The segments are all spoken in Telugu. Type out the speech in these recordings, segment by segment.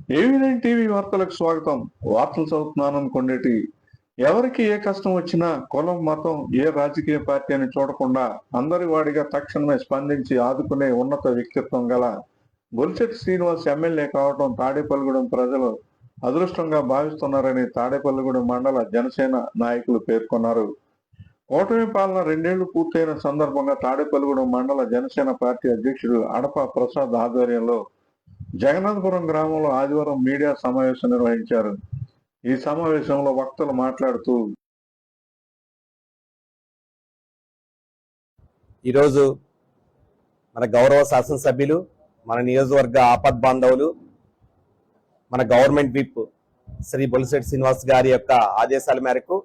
ఏవీ9 టీవీ వార్తలకు స్వాగతం. వార్తలు చదువుతున్నాను కొండేటి. ఎవరికి ఏ కష్టం వచ్చినా కులం, మతం, ఏ రాజకీయ పార్టీ అని చూడకుండా అందరి వాడిగా తక్షణమే స్పందించి ఆదుకునే ఉన్నత వ్యక్తిత్వం గల బొలిశెట్టి శ్రీనివాస్ ఎమ్మెల్యే కావడం తాడేపల్లిగూడెం ప్రజలు అదృష్టంగా భావిస్తున్నారని తాడేపల్లిగూడెం మండల జనసేన నాయకులు పేర్కొన్నారు. కూటమి పాలన 2 ఏళ్లు పూర్తయిన సందర్భంగా తాడేపల్లిగూడెం మండల జనసేన పార్టీ అధ్యక్షుడు అడప ప్రసాద్ ఆధ్వర్యంలో జగన్నాథపురం గ్రామంలో ఆదివారం మీడియా సమావేశం నిర్వహించారు. ఈ సమావేశంలో వక్తలు మాట్లాడుతూ, ఈరోజు మన గౌరవ శాసనసభ్యులు, మన నియోజకవర్గ ఆపద్ బాంధవులు, మన గవర్నమెంట్ విప్ శ్రీ బొలిశెట్టి శ్రీనివాస్ గారి యొక్క ఆదేశాల మేరకు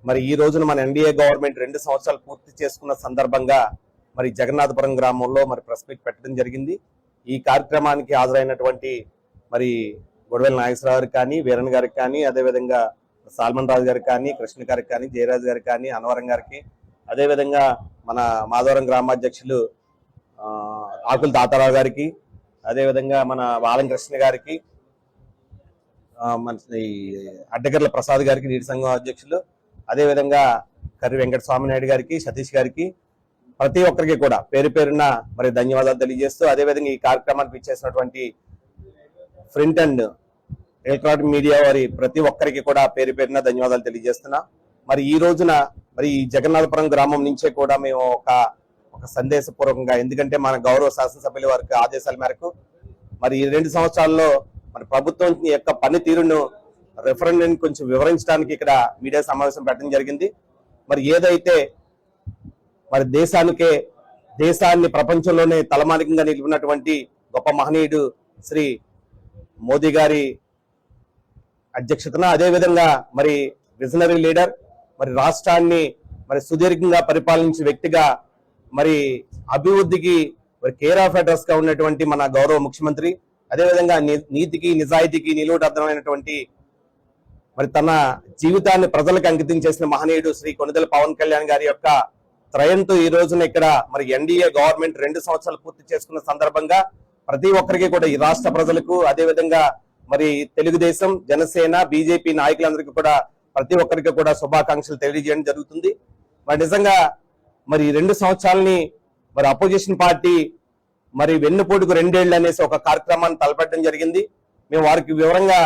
మరి ఈ రోజున మన ఎన్డీఏ గవర్నమెంట్ 2 సంవత్సరాలు పూర్తి చేసుకున్న సందర్భంగా మరి జగన్నాథపురం గ్రామంలో మరి ప్రెస్ మీట్ పెట్టడం జరిగింది. ఈ కార్యక్రమానికి హాజరైనటువంటి మరి గొడవెల నాగేశ్వరరావు గారికి కానీ, వీరన్ గారికి కానీ, అదేవిధంగా సాల్మన్ రాజు గారికి కానీ, కృష్ణ గారికి కానీ, జయరాజు గారికి కానీ, అనవరం గారికి, అదేవిధంగా మన మాధవరం గ్రామాధ్యక్షులు ఆకుల తాతారావు గారికి, అదేవిధంగా మన వాలం కృష్ణ గారికి, మన అడ్డగర్ల ప్రసాద్ గారికి, నీటి సంఘం అధ్యక్షులు, అదేవిధంగా కర్రి వెంకట స్వామి నాయుడు గారికి, సతీష్ గారికి, ప్రతి ఒక్కరికి కూడా పేరు పేరున మరి ధన్యవాదాలు తెలియజేస్తూ, అదేవిధంగా ఈ కార్యక్రమానికి ఇచ్చేసినటువంటి ప్రింట్ అండ్ ఎలక్ట్రానిక్ మీడియా వారి ప్రతి ఒక్కరికి కూడా పేరు పేరున ధన్యవాదాలు తెలియజేస్తున్నా. మరి ఈ రోజున మరి ఈ జగన్నాథపురం గ్రామం నుంచే కూడా మేము ఒక సందేశపూర్వకంగా, ఎందుకంటే మన గౌరవ శాసనసభ్యుల వారికి ఆదేశాల మేరకు మరి ఈ 2 సంవత్సరాల్లో మరి ప్రభుత్వం యొక్క పనితీరును రెఫరెండం కొంచెం వివరించడానికి ఇక్కడ మీడియా సమావేశం పెట్టడం జరిగింది. మరి ఏదైతే మరి దేశాన్ని ప్రపంచంలోనే తలమానికంగా నిలిపినటువంటి గొప్ప మహనీయుడు శ్రీ మోదీ గారి అధ్యక్షతన, అదేవిధంగా మరి విజనరీ లీడర్, మరి రాష్ట్రాన్ని మరి సుదీర్ఘంగా పరిపాలించే వ్యక్తిగా, మరి అభివృద్ధికి మరి కేర్ ఆఫ్ అడ్రస్ గా ఉన్నటువంటి మన గౌరవ ముఖ్యమంత్రి, అదేవిధంగా నీతికి నిజాయితీకి నిలువుటద్దమైనటువంటి మరి తన జీవితాన్ని ప్రజలకు అంకితం చేసిన మహనీయుడు శ్రీ కొణిదెల పవన్ కళ్యాణ్ గారి యొక్క త్రయంతో ఈ రోజున ఇక్కడ మరి ఎన్డీఏ గవర్నమెంట్ 2 సంవత్సరాలు పూర్తి చేసుకున్న సందర్భంగా ప్రతి ఒక్కరికి కూడా, ఈ రాష్ట్ర ప్రజలకు, అదేవిధంగా మరి తెలుగుదేశం, జనసేన, బీజేపీ నాయకులందరికీ కూడా ప్రతి ఒక్కరికి కూడా శుభాకాంక్షలు తెలియజేయడం జరుగుతుంది. మరి నిజంగా మరి 2 సంవత్సరాలని మరి అపోజిషన్ పార్టీ మరి వెన్నుపోటుకు 2 ఏళ్లు అనేసి ఒక కార్యక్రమాన్ని తలపెట్టడం జరిగింది. మేము వారికి వివరంగా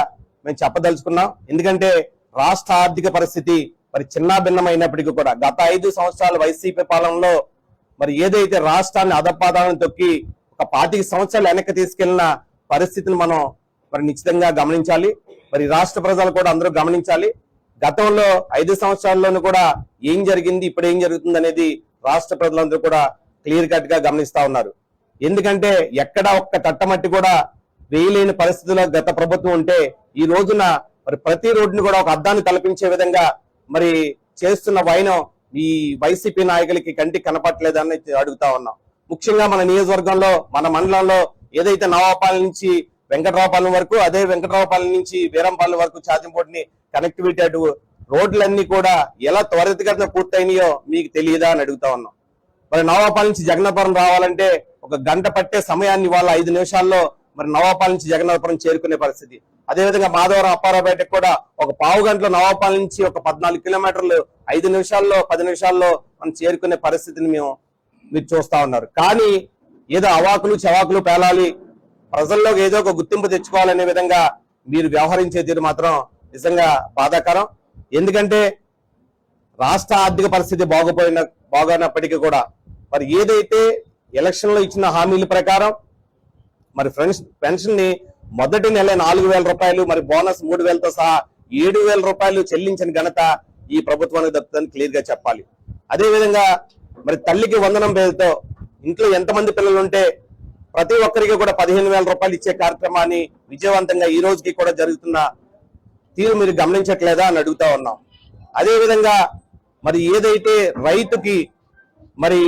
మేము చెప్పదలుచుకున్నాం. ఎందుకంటే రాష్ట్ర ఆర్థిక పరిస్థితి మరి చిన్న భిన్నమైనప్పటికీ కూడా గత 5 సంవత్సరాల వైసీపీ పాలనలో మరి ఏదైతే రాష్ట్రాన్ని అధపాతాలను తొక్కి ఒక 25 సంవత్సరాలు వెనక్కి తీసుకెళ్లిన పరిస్థితిని మనం మరి నిశ్చితంగా గమనించాలి. మరి రాష్ట్ర ప్రజలు కూడా అందరూ గమనించాలి. గతంలో 5 సంవత్సరాల్లోనూ కూడా ఏం జరిగింది, ఇప్పుడు ఏం జరుగుతుంది అనేది రాష్ట్ర ప్రజలందరూ కూడా క్లియర్ కట్ గా గమనిస్తా ఉన్నారు. ఎందుకంటే ఎక్కడ ఒక్క తట్టమట్టి కూడా వేయలేని పరిస్థితుల్లో గత ప్రభుత్వం ఉంటే, ఈ రోజున మరి ప్రతి రోడ్డుని కూడా ఒక అద్దాన్ని తలపించే విధంగా మరి చేస్తున్న వైనం ఈ వైసీపీ నాయకులకి కంటికి కనపట్లేదని అడుగుతా ఉన్నాం. ముఖ్యంగా మన నియోజకవర్గంలో, మన మండలంలో ఏదైతే నవాపాలెం నుంచి వెంకటరావుపాలెం వరకు, అదే వెంకటరావుపాలెం నుంచి వీరంపాలెం వరకు చార్జింగ్ కనెక్టివిటీ అటు రోడ్లన్నీ కూడా ఎలా త్వరితగతిన పూర్తయినాయో మీకు తెలియదా అని అడుగుతా ఉన్నాం. మరి నవాపాలెం నుంచి జగన్నాథపురం రావాలంటే ఒక గంట పట్టే సమయాన్ని వాళ్ళ 5 నిమిషాల్లో మరి నవాపాలెం నుంచి జగన్నాథపురం చేరుకునే పరిస్థితి. అదేవిధంగా మాధవరం అప్పారావుపేటకు కూడా ఒక పావు గంటలో నవాపాలెం నుంచి ఒక 14 కిలోమీటర్లు 5 నిమిషాల్లో 10 నిమిషాల్లో మనం చేరుకునే పరిస్థితిని మీరు చూస్తా ఉన్నారు. కానీ ఏదో అవాకులు చవాకులు పేలాలి, ప్రజల్లోకి ఏదో ఒక గుర్తింపు తెచ్చుకోవాలనే విధంగా మీరు వ్యవహరించే తీరు మాత్రం నిజంగా బాధాకరం. ఎందుకంటే రాష్ట్ర ఆర్థిక పరిస్థితి బాగోనప్పటికీ కూడా మరి ఏదైతే ఎలక్షన్ లో ఇచ్చిన హామీల ప్రకారం మరి పెన్షన్ ని మొదటి నెల 4,000 రూపాయలు, మరి బోనస్ 3,000తో సహా 7,000 రూపాయలు చెల్లించిన ఘనత ఈ ప్రభుత్వానికి దక్కుతుందని క్లియర్ గా చెప్పాలి. అదేవిధంగా మరి తల్లికి వందనం పేరుతో ఇంట్లో ఎంతమంది పిల్లలు ఉంటే ప్రతి ఒక్కరికి కూడా 15,000 రూపాయలు ఇచ్చే కార్యక్రమాన్ని విజయవంతంగా ఈ రోజుకి కూడా జరుగుతున్న తీరు మీరు గమనించట్లేదా అని అడుగుతా ఉన్నాం. అదేవిధంగా మరి ఏదైతే రైతుకి మరి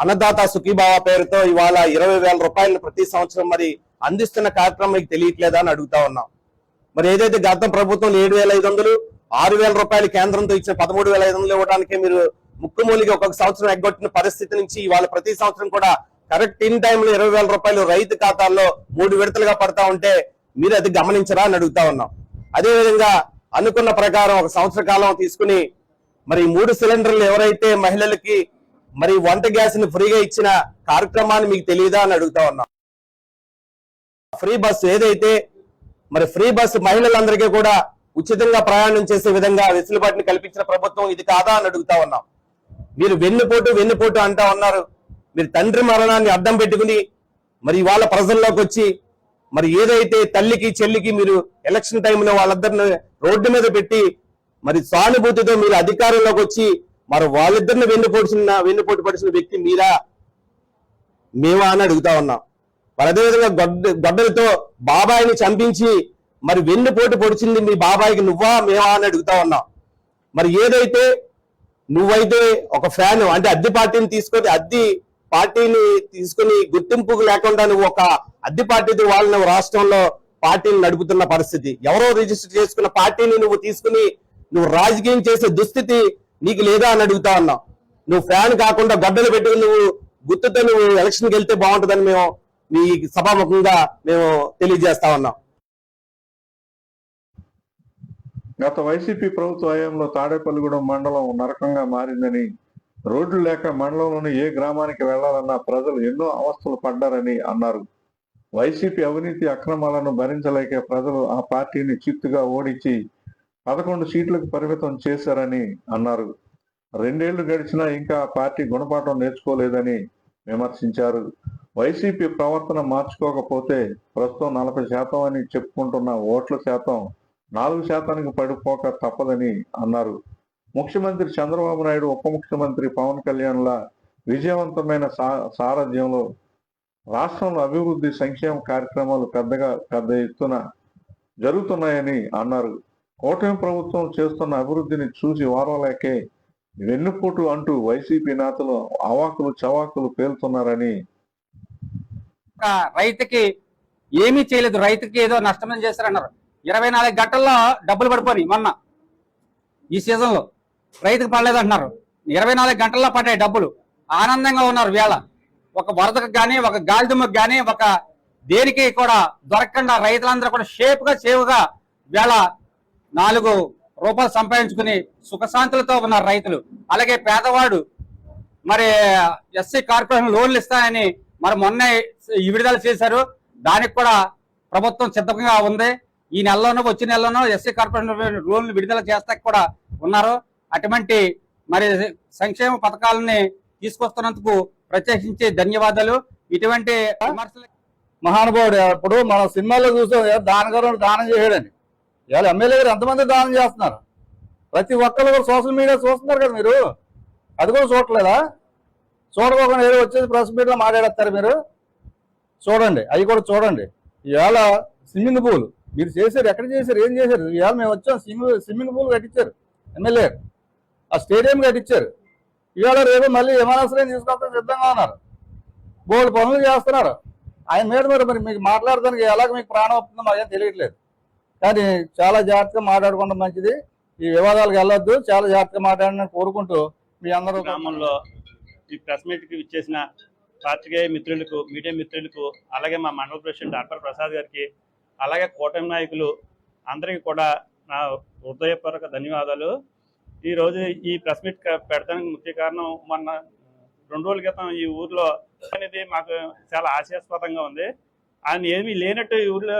అన్నదాత సుఖీభావ పేరుతో ఇవాళ 20,000 రూపాయలు ప్రతి సంవత్సరం మరి అందిస్తున్న కార్యక్రమం మీకు తెలియట్లేదా అని అడుగుతా ఉన్నాం. మరి ఏదైతే గత ప్రభుత్వం 7,500, 6,000 రూపాయలు కేంద్రంతో ఇచ్చిన 13,500 ఇవ్వడానికి మీరు ముక్కుమూలికి ఒక్కొక్క సంవత్సరం ఎగ్గొట్టిన పరిస్థితి నుంచి ఇవాళ ప్రతి సంవత్సరం కూడా కరెక్ట్ ఇన్ టైంలో 20,000 రూపాయలు రైతు ఖాతాల్లో 3 విడతలుగా పడతా ఉంటే మీరు అది గమనించరా అని అడుగుతా ఉన్నాం. అదేవిధంగా అనుకున్న ప్రకారం 1 సంవత్సర కాలం తీసుకుని మరి 3 సిలిండర్లు ఎవరైతే మహిళలకి మరి వంట గ్యాస్ ని ఫ్రీగా ఇచ్చిన కార్యక్రమాన్ని మీకు తెలియదా అని అడుగుతా ఉన్నాం. ఫ్రీ బస్సు ఏదైతే మరి ఫ్రీ బస్సు మహిళలందరికీ కూడా ఉచితంగా ప్రయాణం చేసే విధంగా వెసులుబాటుని కల్పించిన ప్రభుత్వం ఇది కాదా అని అడుగుతా ఉన్నాం. మీరు వెన్నుపోటు అంటా ఉన్నారు. మీరు తండ్రి మరణాన్ని అడ్డం పెట్టుకుని మరి ఇవాళ ప్రజల్లోకి వచ్చి మరి ఏదైతే తల్లికి చెల్లికి మీరు ఎలక్షన్ టైంలో వాళ్ళిద్దరిని రోడ్డు మీద పెట్టి మరి సానుభూతితో మీరు అధికారంలోకి వచ్చి మరి వాళ్ళిద్దరిని వెన్నుపోటు పడిచిన వ్యక్తి మీరా మేమా అని అడుగుతా ఉన్నాం. మరి అదేవిధంగా గొడ్డలతో బాబాయిని చంపించి మరి వెన్నుపోటు పొడిచింది మీ బాబాయికి నువ్వా మేమా అని అడుగుతా ఉన్నాం. మరి ఏదైతే నువ్వైతే ఒక ఫ్యాన్ అంటే అద్దె పార్టీని తీసుకుని గుర్తింపు లేకుండా నువ్వు ఒక అద్దె పార్టీతో వాళ్ళని రాష్ట్రంలో పార్టీని నడుపుతున్న పరిస్థితి, ఎవరో రిజిస్టర్ చేసుకున్న పార్టీని నువ్వు తీసుకుని నువ్వు రాజకీయం చేసే దుస్థితి నీకు లేదా అని అడుగుతా ఉన్నావు. నువ్వు ఫ్యాన్ కాకుండా గడ్డలు పెట్టుకుని నువ్వు గుర్తుతో నువ్వు ఎలక్షన్కి వెళ్తే బాగుంటుందని మేము మీ సభాముఖంగా మేము తెలియజేస్తా ఉన్నాం. గత వైసీపీ ప్రభుత్వ హయాంలో తాడేపల్లిగూడెం మండలం నరకంగా మారిందని, రోడ్లు లేక మండలంలోని ఏ గ్రామానికి వెళ్లాలన్నా ప్రజలు ఎన్నో అవస్థలు పడ్డారని అన్నారు. వైసీపీ అవినీతి అక్రమాలను భరించలేక ప్రజలు ఆ పార్టీని చిత్తుగా ఓడించి 11 సీట్లకు పరిమితం చేశారని అన్నారు. 2 ఏళ్లు గడిచినా ఇంకా ఆ పార్టీ గుణపాఠం నేర్చుకోలేదని విమర్శించారు. వైసీపీ ప్రవర్తన మార్చుకోకపోతే ప్రస్తుతం 40% అని చెప్పుకుంటున్న ఓట్ల శాతం 4% పడిపోక తప్పదని అన్నారు. ముఖ్యమంత్రి చంద్రబాబు నాయుడు, ఉప ముఖ్యమంత్రి పవన్ కళ్యాణ్ల విజయవంతమైన సారథ్యంలో రాష్ట్రంలో అభివృద్ధి సంక్షేమ కార్యక్రమాలు పెద్ద ఎత్తున జరుగుతున్నాయని అన్నారు. కూటమి ప్రభుత్వం చేస్తున్న అభివృద్ధిని చూసి వారలేకే వెన్నుపోటు అంటూ వైసీపీ నేతలు అవాకులు చవాకులు పేలుతున్నారని. రైతుకి ఏమీ చేయలేదు, రైతుకి ఏదో నష్టం చేశారన్నారు. 24 గంటల్లో డబ్బులు పడిపోయి మొన్న ఈ సీజన్ లో రైతుకు పడలేదు అంటున్నారు. 24 గంటల్లో పడ్డాయి డబ్బులు, ఆనందంగా ఉన్నారు. వేళ ఒక వరదకు కానీ ఒక గాలిదుమ్మకు కానీ ఒక దేనికి కూడా దొరకకుండా రైతులందరూ కూడా సేవుగా వేళ 4 రూపాయలు సంపాదించుకుని సుఖశాంతులతో ఉన్నారు రైతులు. అలాగే పేదవాడు మరి ఎస్సీ కార్పొరేషన్ లోన్లు ఇస్తానని మరి మొన్న విడుదల చేశారు. దానికి కూడా ప్రభుత్వం సిద్ధంగా ఉంది. ఈ నెలలోనో వచ్చే నెలలోనో ఎస్సీ కార్పొరేషన్ లోన్లు విడుదల చేస్తా కూడా ఉన్నారు. అటువంటి మరి సంక్షేమ పథకాలని తీసుకొస్తున్నందుకు ప్రత్యేకించి ధన్యవాదాలు. ఇటువంటి విమర్శలు మహానుభావుడు. ఇప్పుడు మనం సినిమాల్లో చూసాం దానం చేయడని. ఇవాళ ఎమ్మెల్యే గారు ఎంతమంది దానం చేస్తున్నారు? ప్రతి ఒక్కరు కూడా సోషల్ మీడియా చూస్తున్నారు కదా, మీరు అది కూడా చూడలేదా? చూడకోకుండా ఏదో వచ్చేసి ప్రెస్ మీట్లో మాట్లాడేస్తారు. మీరు చూడండి, అవి కూడా చూడండి. ఇవాళ స్విమ్మింగ్ పూల్ మీరు చేశారు, ఎక్కడ చేశారు, ఏం చేశారు? ఇవాళ మేము వచ్చాం, స్విమ్మింగ్ పూల్ కట్టించారు ఎమ్మెల్యే, ఆ స్టేడియం కట్టించారు. ఇవాళ రేపు మళ్ళీ విమానాశ్రయం తీసుకొస్తానికి సిద్ధంగా ఉన్నారు. బోల్డ్ పనులు చేస్తున్నారు. ఆయన మీద మరి మీకు మాట్లాడడానికి ఎలాగ మీకు ప్రాణం వస్తుందో మాకేం తెలియట్లేదు. కానీ చాలా జాగ్రత్తగా మాట్లాడుకోవడం మంచిది. ఈ వివాదాలకు వెళ్ళొద్దు, చాలా జాగ్రత్తగా మాట్లాడని కోరుకుంటూ మీ అందరూ గ్రామంలో ఈ ప్రెస్ మీట్కి ఇచ్చేసిన పాత్రికేయ మిత్రులకు, మీడియా మిత్రులకు, అలాగే మా మండల ప్రెసిడెంట్ డాక్టర్ ప్రసాద్ గారికి, అలాగే కూటమి నాయకులు అందరికీ కూడా నా హృదయపూర్వక ధన్యవాదాలు. ఈరోజు ఈ ప్రెస్ మీట్ పెడతానికి ముఖ్య కారణం, మొన్న 2 రోజుల క్రితం ఈ ఊర్లో అనేది మాకు చాలా హాస్యాస్పదంగా ఉంది. ఆయన ఏమీ లేనట్టు ఈ ఊర్లో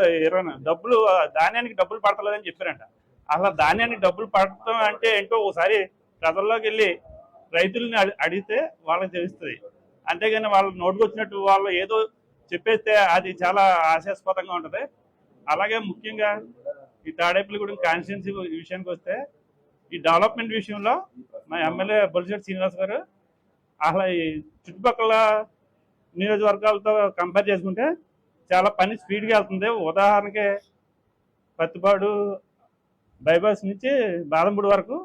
డబ్బులు ధాన్యానికి డబ్బులు పడతలేదని చెప్పారంట. అసలు ధాన్యానికి డబ్బులు పడటం అంటే ఏంటో ఒకసారి ప్రజల్లోకి వెళ్ళి రైతుల్ని అడిగితే వాళ్ళకి తెలుస్తుంది. అంతేగాని వాళ్ళు నోటుకు వచ్చినట్టు వాళ్ళు ఏదో చెప్పేస్తే అది చాలా హాస్యాస్పదంగా ఉంటుంది. అలాగే ముఖ్యంగా ఈ తాడేపల్లిగూడెం కాన్స్టిట్యున్సీ విషయానికి వస్తే, ఈ డెవలప్మెంట్ విషయంలో మా ఎమ్మెల్యే బొలిశెట్టి శ్రీనివాస్ గారు అసలు ఈ చుట్టుపక్కల నియోజకవర్గాలతో కంపేర్ చేసుకుంటే చాలా పని స్పీడ్గా వెళ్తుంది. ఉదాహరణకి పత్తిపాడు బైపాస్ నుంచి బాదంపూడి వరకు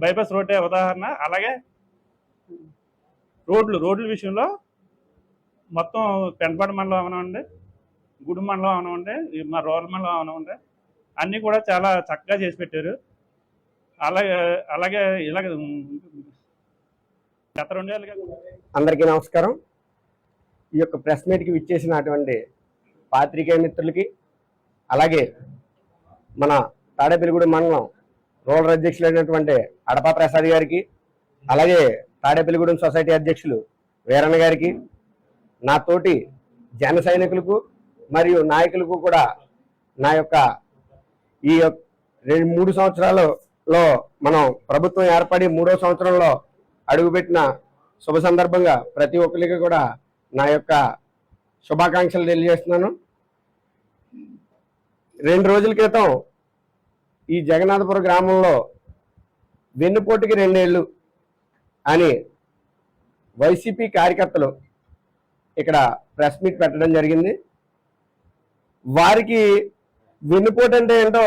బైపాస్ రోడ్డే ఉదాహరణ. అలాగే రోడ్ల విషయంలో మొత్తం పెంటపాడు మండలం అవనండి, గుడి మండలం అవనండి, మా రూరల్ మండలం అవనండి, అన్నీ కూడా చాలా చక్కగా చేసి పెట్టారు. అలాగే ఇలాగ గత 2 ఏళ్ళుగా. అందరికీ నమస్కారం. ఈ యొక్క ప్రెస్ మీట్కి విచ్చేసినటువంటి పాత్రికేయ మిత్రులకి, అలాగే మన తాడేపల్లిగూడెం మండలం రూరల్ అధ్యక్షులైనటువంటి అడపా ప్రసాద్ గారికి, అలాగే తాడేపల్లిగూడెం సొసైటీ అధ్యక్షులు వీరన్న గారికి, నా తోటి జన సైనికులకు మరియు నాయకులకు కూడా నా యొక్క ఈ 3 సంవత్సరాలలో మనం ప్రభుత్వం ఏర్పడి 3వ సంవత్సరంలో అడుగుపెట్టిన శుభ సందర్భంగా ప్రతి ఒక్కరికి కూడా నా యొక్క శుభాకాంక్షలు తెలియజేస్తున్నాను. 2 రోజుల క్రితం ఈ జగన్నాథపురం గ్రామంలో వెన్నుపోటుకి 2 ఏళ్ళు అని వైసీపీ కార్యకర్తలు ఇక్కడ ప్రెస్ మీట్ పెట్టడం జరిగింది. వారికి వెన్నుపోటు అంటే ఏంటో,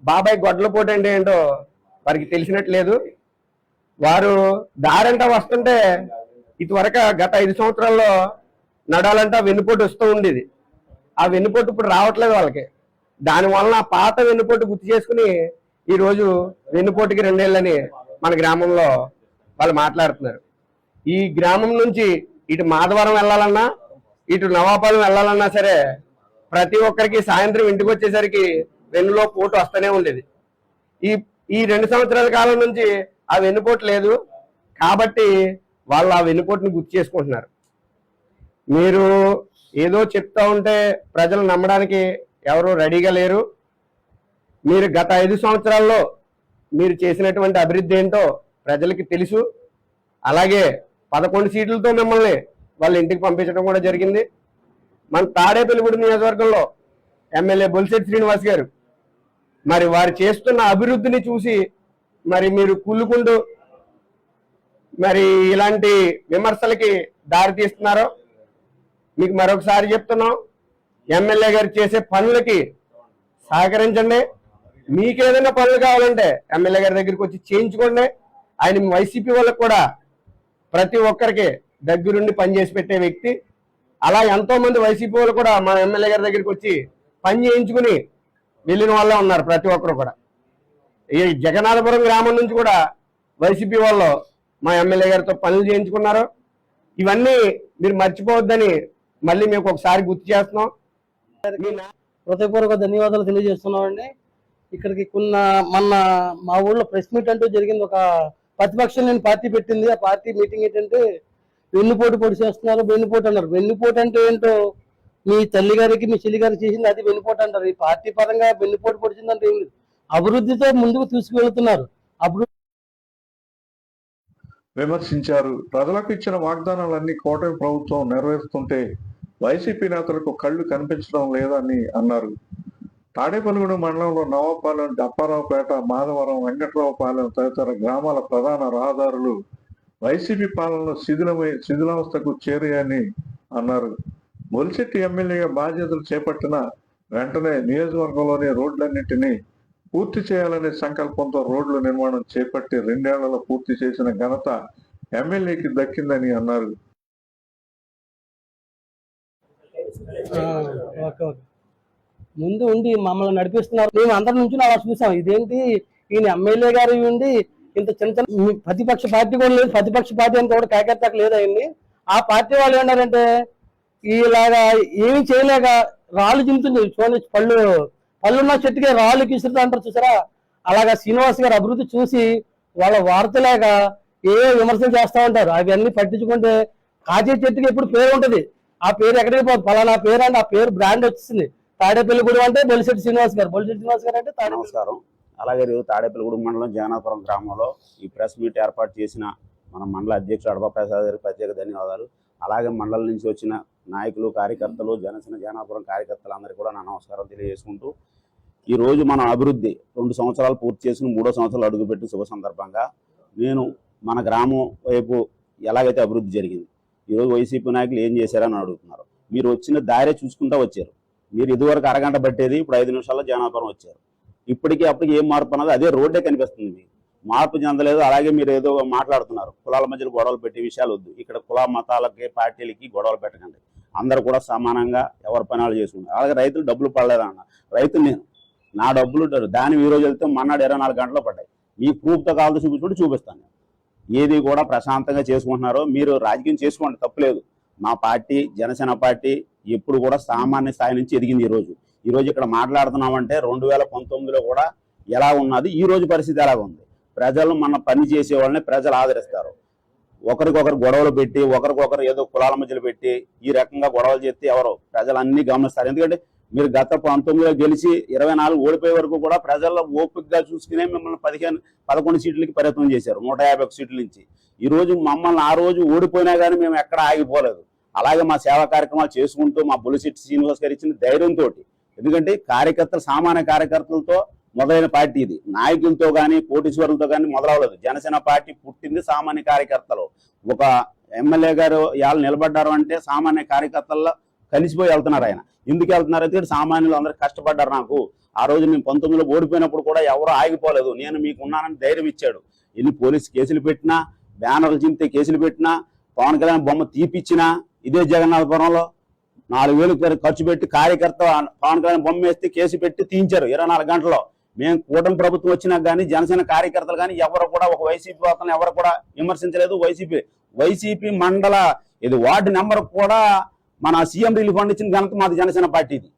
బాబాయ్ గొడ్లపోటు అంటే ఏంటో వారికి తెలిసినట్లేదు. వారు దారంట వస్తుంటే ఇటువరకు గత 5 సంవత్సరాల్లో నడాలంట వెన్నుపోటు వస్తూ ఉండేది. ఆ వెన్నుపోటు ఇప్పుడు రావట్లేదు వాళ్ళకి. దానివల్ల పాత వెన్నుపోటు గుర్తు చేసుకుని ఈరోజు వెన్నుపోటుకి 2 ఏళ్ళని మన గ్రామంలో వాళ్ళు మాట్లాడుతున్నారు. ఈ గ్రామం నుంచి ఇటు మాధవరం వెళ్ళాలన్నా, ఇటు నవాపాలెం వెళ్ళాలన్నా సరే ప్రతి ఒక్కరికి సాయంత్రం ఇంటికి వచ్చేసరికి వెన్నులో పోటు వస్తూనే ఉండేది. ఈ 2 సంవత్సరాల కాలం నుంచి ఆ వెన్నుపోటు లేదు కాబట్టి వాళ్ళు ఆ వెన్నుపోటుని గుర్తు చేసుకుంటున్నారు. మీరు ఏదో చెప్తా ఉంటే ప్రజలు నమ్మడానికి ఎవరు రెడీగా లేరు. మీరు గత 5 సంవత్సరాల్లో మీరు చేసినటువంటి అభివృద్ధి ఏంటో ప్రజలకి తెలుసు. అలాగే 11 సీట్లతో మిమ్మల్ని వాళ్ళ ఇంటికి పంపించడం కూడా జరిగింది. మన తాడేపల్లిగూడెం నియోజకవర్గంలో ఎమ్మెల్యే బొలిశెట్టి శ్రీనివాస్ గారు మరి వారు చేస్తున్న అభివృద్ధిని చూసి మరి మీరు కుళ్ళుకుంటూ మరి ఇలాంటి విమర్శలకి దారి తీస్తున్నారో మీకు మరొకసారి చెప్తున్నాం. ఎమ్మెల్యే గారు చేసే పనులకి సహకరించండి. మీకేదైనా పనులు కావాలంటే ఎమ్మెల్యే గారి దగ్గరికి వచ్చి చేయించుకోండి. ఆయన వైసీపీ వాళ్ళకు కూడా ప్రతి ఒక్కరికి దగ్గరుండి పనిచేసి పెట్టే వ్యక్తి. అలా ఎంతో మంది వైసీపీ వాళ్ళు కూడా మా ఎమ్మెల్యే గారి దగ్గరికి వచ్చి పని చేయించుకుని వెళ్ళిన వాళ్ళే ఉన్నారు ప్రతి ఒక్కరు కూడా. ఈ జగన్నాథపురం గ్రామం నుంచి కూడా వైసీపీ వాళ్ళు మా ఎమ్మెల్యే గారితో పనులు చేయించుకున్నారు. ఇవన్నీ మీరు మర్చిపోవద్దని మళ్ళీ మీకు ఒకసారి గుర్తు చేస్తున్నాం. హృదయపూర్వక ధన్యవాదాలు తెలియజేస్తున్నామండి. ఇక్కడికి మొన్న మా ఊళ్ళో ప్రెస్ మీట్ అంటూ జరిగింది. ఒక ప్రతిపక్షం నేను పార్టీ పెట్టింది. ఆ పార్టీ మీటింగ్ ఏంటంటే వెన్నుపోటు పొడి చేస్తున్నారు, వెన్నుపోటు అన్నారు. వెన్నుపోటు అంటే ఏంటో మీ తల్లి గారికి మీ చెల్లి గారికి చేసింది అది వెన్నుపోటు అంటారు. ఈ పార్టీ పరంగా వెన్నుపోటు పొడిచిందంటే ఏం లేదు. అభివృద్ధితో ముందుకు తీసుకువెళ్తున్నారు. అభివృద్ధి విమర్శించారు. ప్రజలకు ఇచ్చిన వాగ్దానాలన్నీ కూటమి ప్రభుత్వం నెరవేరుస్తుంటే వైసీపీ నేతలకు కళ్ళు కనిపించడం లేదని అన్నారు. తాడేపల్లిగూడెం మండలంలో నవాపాలెం, అప్పారావుపేట, మాధవరం, వెంకట్రావుపాలెం తదితర గ్రామాల ప్రధాన రహదారులు వైసీపీ పాలనలో శిథిలావస్థకు చేరాయని అన్నారు. బొలిశెట్టి ఎమ్మెల్యేగా బాధ్యతలు చేపట్టిన వెంటనే నియోజకవర్గంలోని రోడ్లన్నింటినీ పూర్తి చేయాలనే సంకల్పంతో రోడ్ల నిర్మాణం చేపట్టి 2 ఏళ్లలో పూర్తి చేసిన ఘనత ఎమ్మెల్యేకి దక్కిందని అన్నారు. ముందు ఉండి మమ్మల్ని నడిపిస్తున్నారు. మేము అందరి నుంచి అలా చూసాం. ఇదేంటి ఈయన ఎమ్మెల్యే గారు ఉండి ఇంత చిన్న ప్రతిపక్ష పార్టీ కూడా లేదు. ప్రతిపక్ష పార్టీ అని కూడా కాకెత్తాక లేదు అయింది. ఆ పార్టీ వాళ్ళు ఏమన్నారంటే ఇలాగా ఏమి చేయలేక రాళ్ళు చింతుంది. చూడండి, పళ్ళున్న చెట్టుకే రాళ్ళు కిసురుతా అంటారు చూసారా. అలాగా శ్రీనివాస్ గారు అభివృద్ధి చూసి వాళ్ళ వార్తలేక ఏ విమర్శలు చేస్తూ ఉంటారు. అవన్నీ పట్టించుకుంటే కాచే చెట్టుకి ఎప్పుడు పేరు ఉంటుంది. ఆ పేరు ఎక్కడికి పోదు. ఫలానా పేరు అంటే ఆ పేరు బ్రాండ్ వచ్చింది. తాడేపల్లిగూడెం అంటే బొలిశెట్టి శ్రీనివాస్ గారు. బొలిశెట్టి శ్రీనివాస్ గారు అంటే నమస్కారం. అలాగే తాడేపల్లిగూడెం మండలం జగన్నాథపురం గ్రామంలో ఈ ప్రెస్ మీట్ ఏర్పాటు చేసిన మన మండల అధ్యక్షుడు అడపా ప్రసాద్ గారికి ప్రత్యేక ధన్యవాదాలు. అలాగే మండలం నుంచి వచ్చిన నాయకులు, కార్యకర్తలు, జగన్నాథపురం కార్యకర్తలందరికీ కూడా నా నమస్కారం తెలియజేసుకుంటూ, ఈ రోజు మన అభివృద్ధి 2 సంవత్సరాలు పూర్తి చేసిన 3వ సంవత్సరాలు అడుగుపెట్టిన శుభ సందర్భంగా నేను మన గ్రామం వైపు ఎలాగైతే అభివృద్ధి జరిగింది, ఈరోజు వైసీపీ నాయకులు ఏం చేశారని అడుగుతున్నారు. మీరు వచ్చిన దారే చూసుకుంటూ వచ్చారు. మీరు ఇదివరకు అరగంట పట్టేది ఇప్పుడు 5 నిమిషాల్లో జగన్నాథపురం వచ్చారు. ఇప్పటికీ అప్పటికి ఏం మార్పు అన్నది అదే రోడ్డే కనిపిస్తుంది. మీకు మార్పు చెందలేదు. అలాగే మీరు ఏదో మాట్లాడుతున్నారు, కులాల మధ్యలో గొడవలు పెట్టే విషయాలు వద్దు. ఇక్కడ కుల మతాలకి పార్టీలకి గొడవలు పెట్టకండి. అందరూ కూడా సమానంగా ఎవరి పనాలు చేసుకుంటారు. అలాగే రైతులు డబ్బులు పడలేదన్న రైతులు నేను నా డబ్బులు దాని ఈ రోజు వెళ్తే మన్నాడు 24 గంటలు పడ్డాయి. మీ ప్రూఫ్తో కావాల్సి చూపించుకుంటే చూపిస్తాను. ఏది కూడా ప్రశాంతంగా చేసుకుంటున్నారో మీరు రాజకీయం చేసుకోండి, తప్పులేదు. మా పార్టీ జనసేన పార్టీ ఎప్పుడు కూడా సామాన్య స్థాయి నుంచి ఎదిగింది. ఈ రోజు ఇక్కడ మాట్లాడుతున్నామంటే 2019లో కూడా ఎలా ఉన్నది, ఈ రోజు పరిస్థితి ఎలా ఉంది. ప్రజలు మన పని చేసే వాళ్ళని ప్రజలు ఆదరిస్తారు. ఒకరికొకరు గొడవలు పెట్టి, ఒకరికొకరు ఏదో కులాల మధ్యలో పెట్టి ఈ రకంగా గొడవలు చేస్తే ఎవరు ప్రజలు అన్ని గమనిస్తారు. ఎందుకంటే మీరు గత 19లో గెలిచి 24 ఓడిపోయే వరకు కూడా ప్రజల్లో ఓపికగా చూసుకునే మిమ్మల్ని 11 సీట్లకి పరిమితం చేశారు, 151 సీట్ల నుంచి. ఈ రోజు మమ్మల్ని ఆ రోజు ఓడిపోయినా కానీ మేము ఎక్కడ ఆగిపోలేదు. అలాగే మా సేవా కార్యక్రమాలు చేసుకుంటూ మా బొలిశెట్టి శ్రీనివాస్ గారు ఇచ్చిన ధైర్యంతో, ఎందుకంటే కార్యకర్తలు సామాన్య కార్యకర్తలతో మొదలైన పార్టీ ఇది, నాయకులతో కానీ కోటీశ్వరులతో కానీ మొదలవలేదు. జనసేన పార్టీ పుట్టింది సామాన్య కార్యకర్తలు. ఒక ఎమ్మెల్యే గారు ఇవాళ నిలబడ్డారు అంటే సామాన్య కార్యకర్తల్లో కలిసిపోయి వెళ్తున్నారు. ఆయన ఎందుకు వెళ్తున్నారు అంటే సామాన్యులు అందరూ కష్టపడ్డారు. నాకు ఆ రోజు నేను 19లో ఓడిపోయినప్పుడు కూడా ఎవరు ఆగిపోలేదు, నేను మీకు ఉన్నానని ధైర్యం ఇచ్చాడు. వెళ్ళి పోలీసు కేసులు పెట్టినా, బ్యానర్లు చింపితే కేసులు పెట్టినా, పవన్ కళ్యాణ్ బొమ్మ తీపిచ్చినా, ఇదే జగన్నాథపురంలో 4,000 ఖర్చు పెట్టి కార్యకర్త పవన్ కళ్యాణ్ బొమ్మ వేస్తే కేసు పెట్టి తీయించారు 24 గంటల్లో. మేము కూటమి ప్రభుత్వం వచ్చినా కానీ జనసేన కార్యకర్తలు కానీ ఎవరు కూడా ఒక వైసీపీ అతను ఎవరు కూడా విమర్శించలేదు. వైసీపీ మండల ఇది వార్డు నెంబర్ కూడా మన సీఎం రిలీఫ్ ఫండ్ ఇచ్చిన ఘనత మాది జనసేన పార్టీది.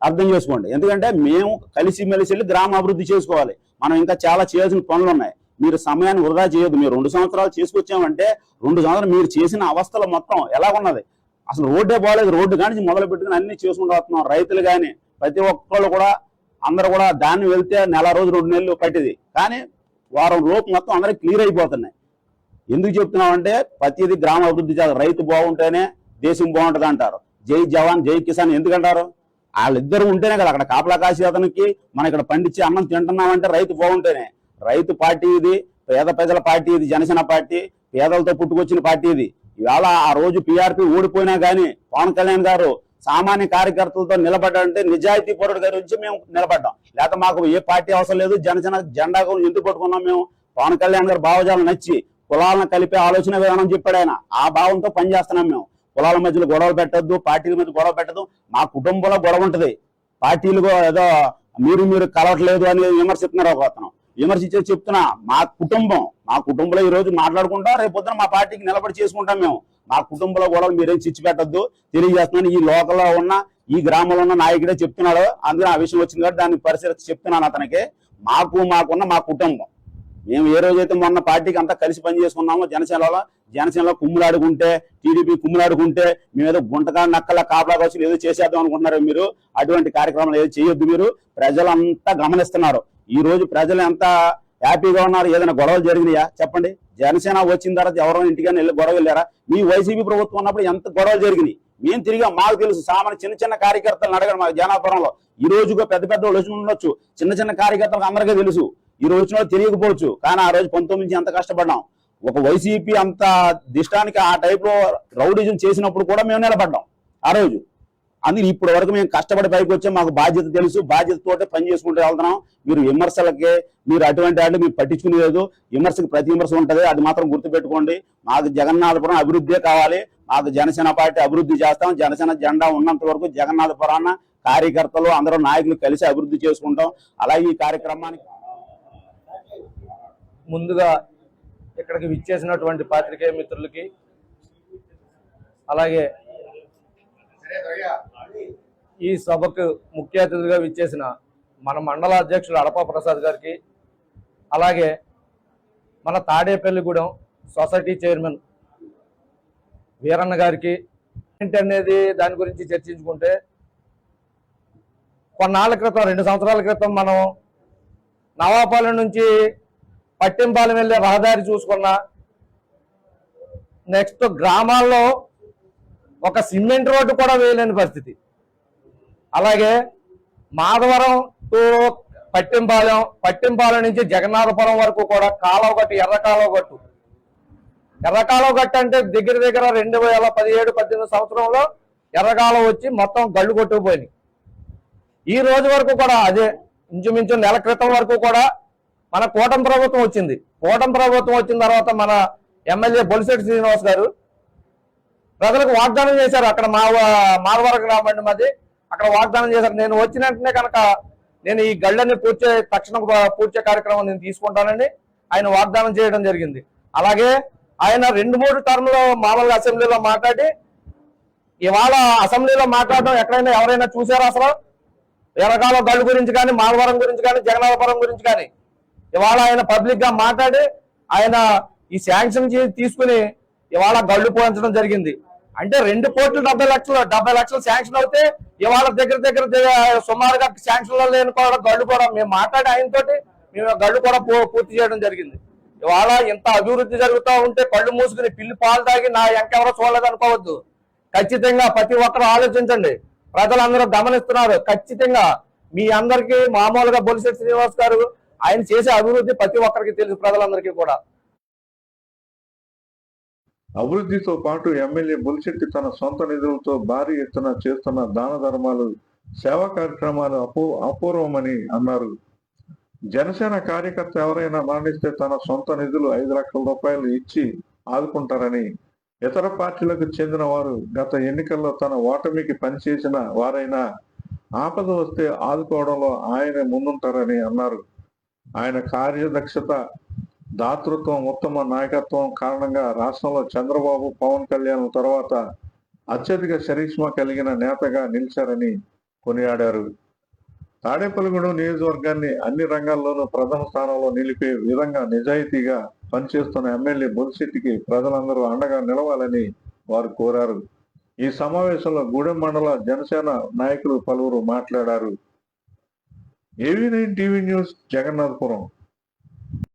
అర్థం చేసుకోండి. ఎందుకంటే మేము కలిసిమెలిసి వెళ్ళి గ్రామ అభివృద్ధి చేసుకోవాలి. మనం ఇంకా చాలా చేయాల్సిన పనులు ఉన్నాయి. మీరు సమయాన్ని వృధా చేయొద్దు. మీరు 2 సంవత్సరాలు చేసుకొచ్చామంటే 2 సంవత్సరాలు మీరు చేసిన అవస్థలు మొత్తం ఎలా ఉన్నది, అసలు రోడ్డే బాగలేదు. రోడ్డు కానీ మొదలు పెట్టుకుని అన్ని చేసుకుంటూ వస్తున్నాం. రైతులు కానీ ప్రతి ఒక్కళ్ళు కూడా అందరూ కూడా దాన్ని వెళ్తే నెల రోజు 2 నెలలు పట్టింది, కానీ వారం లోపు మొత్తం అందరికి క్లియర్ అయిపోతున్నాయి. ఎందుకు చెప్తున్నామంటే ప్రతిదీ గ్రామ అభివృద్ధి చేయాలి. రైతు బాగుంటేనే దేశం బాగుంటుంది అంటారు. జై జవాన్ జై కిసాన్ ఎందుకంటారు? వాళ్ళిద్దరు ఉంటేనే కదా అక్కడ కాపలా కాసి అతనికి మనం ఇక్కడ పండించి అన్నం తింటున్నామంటే రైతు బాగుంటేనే. రైతు పార్టీ ఇది, పేద ప్రజల పార్టీ ఇది, జనసేన పార్టీ పేదలతో పుట్టుకొచ్చిన పార్టీ ఇది. ఇవాళ ఆ రోజు పీఆర్పీ ఓడిపోయినా కానీ పవన్ కళ్యాణ్ గారు సామాన్య కార్యకర్తలతో నిలబడ్డారంటే నిజాయితీ పరుడు గారి నుంచి మేము నిలబడ్డాం. లేకపోతే మాకు ఏ పార్టీ అవసరం లేదు. జనసేన జెండా ఎందుకు పట్టుకున్నాం మేము? పవన్ కళ్యాణ్ గారు భావజాలం నచ్చి కులాలను కలిపే ఆలోచన విధానం చెప్పాడు ఆయన. ఆ భావంతో పనిచేస్తున్నాం మేము. కులాల మధ్యలో గొడవలు పెట్టద్దు, పార్టీల మధ్య గొడవ పెట్టద్దు. మా కుటుంబంలో గొడవ ఉంటుంది. పార్టీలు ఏదో మీరు కలవట్లేదు అని విమర్శిస్తున్నారు. ఒక అతను విమర్శించే చెప్తున్నా, మా కుటుంబంలో ఈ రోజు మాట్లాడుకుంటా, రేపు పొద్దున మా పార్టీకి నిలబడి చేసుకుంటాం మేము. మా కుటుంబంలో గొడవలు మీరేం చిచ్చి పెట్టద్దు తెలియజేస్తున్నాను. ఈ లోకల్లో ఉన్న ఈ గ్రామంలో ఉన్న నాయకుడే చెప్తున్నాడు. అందులో ఆ విషయం వచ్చింది కాబట్టి దాన్ని పరిశీలించి చెప్తున్నాను అతనికి. మాకున్న మా కుటుంబం, మేము ఏ రోజైతే మొన్న పార్టీకి అంతా కలిసి పని చేసుకున్నామో జనసేనలో కుమ్ములాడుకుంటే, టీడీపీ కుమ్ములాడుకుంటే మేమేదో గుంటగా నక్కల కాపలా కోసం ఏదో చేసేద్దాం అనుకుంటున్నారు మీరు. అటువంటి కార్యక్రమాలు ఏదో చేయొద్దు. మీరు ప్రజలంతా గమనిస్తున్నారు. ఈ రోజు ప్రజలు ఎంత హ్యాపీగా ఉన్నారు. ఏదైనా గొడవలు జరిగినాయా చెప్పండి? జనసేన వచ్చిన తర్వాత ఎవరైనా ఇంటికైనా వెళ్ళి గొడవ వెళ్ళారా? మీ వైసీపీ ప్రభుత్వం ఉన్నప్పుడు ఎంత గొడవలు జరిగినాయి మేము తిరిగా మాకు తెలుసు. సామాన్య చిన్న కార్యకర్తలను అడగండి. మాకు జనాపురంలో ఈ రోజుగా పెద్ద వాళ్ళు వచ్చి ఉండొచ్చు, చిన్న కార్యకర్తలకు అందరికీ తెలుసు. ఈ రోజు వచ్చిన తెలియకపోవచ్చు, కానీ ఆ రోజు 19 నుంచి ఎంత కష్టపడ్డాం. ఒక వైసీపీ అంత దిష్టానికి ఆ టైప్ లో రౌడిజం చేసినప్పుడు కూడా మేము నిలబడ్డాం ఆ రోజు. అందుకే ఇప్పటి వరకు మేము కష్టపడి పైకి వచ్చాం. మాకు బాధ్యత తెలుసు, బాధ్యతతోటే పని చేసుకుంటూ వెళ్తున్నాం. మీరు విమర్శలకే మీరు అటువంటి వాటిని మీరు పట్టించుకునేలేదు. విమర్శకు ప్రతి విమర్శ ఉంటుంది, అది మాత్రం గుర్తుపెట్టుకోండి. మాకు జగన్నాథపురం అభివృద్ధే కావాలి. మాకు జనసేన పార్టీ అభివృద్ధి చేస్తాం. జనసేన జెండా ఉన్నంత వరకు జగన్నాథపురాన్న కార్యకర్తలు అందరూ నాయకులు కలిసి అభివృద్ధి చేసుకుంటాం. అలాగే ఈ కార్యక్రమానికి ముందుగా ఇక్కడికి విచ్చేసినటువంటి పాత్రికేయ మిత్రులకి, అలాగే ఈ సభకు ముఖ్య అతిథిగా విచ్చేసిన మన మండల అధ్యక్షులు అడపా ప్రసాద్ గారికి, అలాగే మన తాడేపల్లిగూడెం సొసైటీ చైర్మన్ వీరన్న గారికి, ఏంటనేది దాని గురించి చర్చించుకుంటే, కొన్నాళ్ళ క్రితం 2 సంవత్సరాల క్రితం మనం నవాపాలెం నుంచి పట్టింపాలెం వెళ్ళే రహదారి చూసుకున్నా, నెక్స్ట్ గ్రామాల్లో ఒక సిమెంట్ రోడ్డు కూడా వేయలేని పరిస్థితి. అలాగే మాధవరం టు పట్టింపాలెం నుంచి జగన్నాథపురం వరకు కూడా కాలువ గట్టు, ఎర్ర కాలువ గట్టు అంటే దగ్గర 2017-18 సంవత్సరంలో ఎర్రకాలువ వచ్చి మొత్తం గళ్ళు కొట్టుకుపోయినాయి. ఈ రోజు వరకు కూడా అదే ఇంచుమించు నెల క్రితం వరకు కూడా మన కూటమి ప్రభుత్వం వచ్చింది. కూటమి ప్రభుత్వం వచ్చిన తర్వాత మన ఎమ్మెల్యే బొలిశెట్టి శ్రీనివాస్ గారు ప్రజలకు వాగ్దానం చేశారు. అక్కడ మాధవరం గ్రామం మాది, అక్కడ వాగ్దానం చేశారు. నేను వచ్చిన వెంటనే కనుక నేను ఈ గళ్ళని తక్షణం పూడ్చే కార్యక్రమం నేను తీసుకుంటానని ఆయన వాగ్దానం చేయడం జరిగింది. అలాగే ఆయన 2-3 టర్మ్లో మామూలుగా అసెంబ్లీలో మాట్లాడి, ఇవాళ అసెంబ్లీలో మాట్లాడడం ఎక్కడైనా ఎవరైనా చూసారా? అసలు ఎనకాల గళ్ళు గురించి కానీ, మాధవరం గురించి కానీ, జగన్నాథపురం గురించి కానీ ఇవాళ ఆయన పబ్లిక్ గా మాట్లాడి ఆయన ఈ శాంక్షన్ తీసుకుని ఇవాళ గళ్ళు పోయించడం జరిగింది. అంటే 2,70,00,000 శాంక్షన్ అవుతే ఇవాళ దగ్గర సుమారుగా శాంక్షన్ లేని కూడా గళ్ళు కూడా మేము మాట్లాడి ఆయనతోటి మేము గళ్ళు కూడా పూర్తి చేయడం జరిగింది. ఇవాళ ఇంత అభివృద్ధి జరుగుతూ ఉంటే కళ్ళు మూసుకుని పిల్లి పాలు తాగి నా ఎంకెవరో చూడలేదు అనుకోవద్దు. ఖచ్చితంగా ప్రతి ఒక్కరు ఆలోచించండి. ప్రజలందరూ గమనిస్తున్నారు. ఖచ్చితంగా మీ అందరికీ మామూలుగా బొలిశెట్టి శ్రీనివాస్ గారు ఆయన చేసే అభివృద్ధి ప్రతి ఒక్కరికి తెలుసు, ప్రజలందరికీ కూడా. అభివృద్ధితో పాటు ఎమ్మెల్యే బొలిశెట్టి తన సొంత నిధులతో భారీ ఎత్తున చేస్తున్న దాన ధర్మాలు, సేవా కార్యక్రమాలు అపూర్వమని అన్నారు. జనసేన కార్యకర్త ఎవరైనా మరణిస్తే తన సొంత నిధులు 5 లక్షల రూపాయలు ఇచ్చి ఆదుకుంటారని, ఇతర పార్టీలకు చెందిన వారు గత ఎన్నికల్లో తన ఓటమికి పనిచేసిన వారైనా ఆపద వస్తే ఆదుకోవడంలో ఆయన ముందుంటారని అన్నారు. ఆయన కార్యదక్షత, దాతృత్వం, ఉత్తమ నాయకత్వం కారణంగా రాష్ట్రంలో చంద్రబాబు, పవన్ కళ్యాణ్ తర్వాత అత్యధిక చరిష్మా కలిగిన నేతగా నిలిచారని కొనియాడారు. తాడేపల్లిగూడెం నియోజకవర్గాన్ని అన్ని రంగాల్లోనూ ప్రథమ స్థానంలో నిలిపే విధంగా నిజాయితీగా పనిచేస్తున్న ఎమ్మెల్యే బొలిశెట్టికి ప్రజలందరూ అండగా నిలవాలని వారు కోరారు. ఈ సమావేశంలో గూడెం మండల జనసేన నాయకులు పలువురు మాట్లాడారు. AV9 TV news, Jagannathapuram.